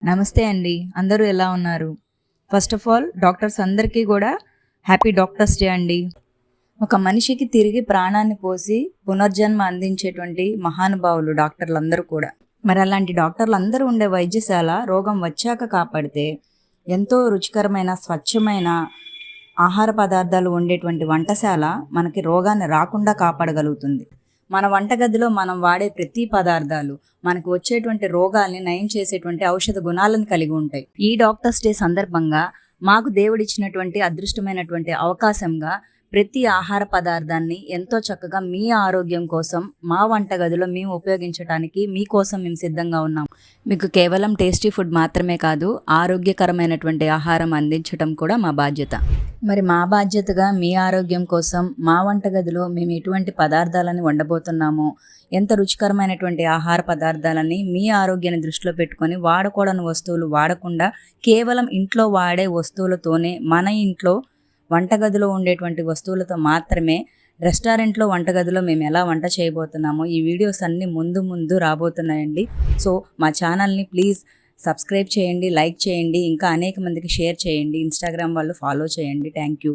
నమస్తే అండి. అందరూ ఎలా ఉన్నారు? ఫస్ట్ ఆఫ్ ఆల్ డాక్టర్స్ అందరికీ కూడా హ్యాపీ డాక్టర్స్ డే అండి. ఒక మనిషికి తిరిగి ప్రాణాన్ని పోసి పునర్జన్మ అందించేటువంటి మహానుభావులు డాక్టర్లందరూ కూడా. మరి అలాంటి డాక్టర్లందరూ ఉండే వైద్యశాల రోగం వచ్చాక కాపాడితే ఎంతో రుచికరమైన స్వచ్ఛమైన ఆహార పదార్థాలు ఉండేటువంటి వంటశాల మనకి రోగాన్ని రాకుండా కాపాడగలుగుతుంది. మన వంటగదిలో మనం వాడే ప్రతి పదార్థాలు మనకు వచ్చేటువంటి రోగాల్ని నయం చేసేటువంటి ఔషధ గుణాలను కలిగి ఉంటాయి. ఈ డాక్టర్స్ డే సందర్భంగా మాకు దేవుడిచ్చినటువంటి అదృష్టమైనటువంటి అవకాశంగా ప్రతి ఆహార పదార్థాన్ని ఎంతో చక్కగా మీ ఆరోగ్యం కోసం మా వంటగదిలో మేము ఉపయోగించడానికి మీకోసం మేము సిద్ధంగా ఉన్నాం. మీకు కేవలం టేస్టీ ఫుడ్ మాత్రమే కాదు, ఆరోగ్యకరమైనటువంటి ఆహారం అందించడం కూడా మా బాధ్యత. మరి మా బాధ్యతగా మీ ఆరోగ్యం కోసం మా వంటగదిలో మేము ఎటువంటి పదార్థాలని వండబోతున్నామో, ఎంత రుచికరమైనటువంటి ఆహార పదార్థాలని మీ ఆరోగ్యాన్ని దృష్టిలో పెట్టుకొని వాడకూడని వస్తువులు వాడకుండా కేవలం ఇంట్లో వాడే వస్తువులతోనే మన ఇంట్లో వంటగదిలో ఉండేటువంటి వస్తువులతో మాత్రమే రెస్టారెంట్లో వంటగదిలో మేము ఎలా వంట చేయబోతున్నామో ఈ వీడియోస్ అన్నీ ముందు రాబోతున్నాయండి. సో మా ఛానల్ని ప్లీజ్ సబ్స్క్రైబ్ చేయండి, లైక్ చేయండి, ఇంకా అనేక మందికి షేర్ చేయండి, ఇన్స్టాగ్రామ్ వాళ్ళు ఫాలో చేయండి. Thank you.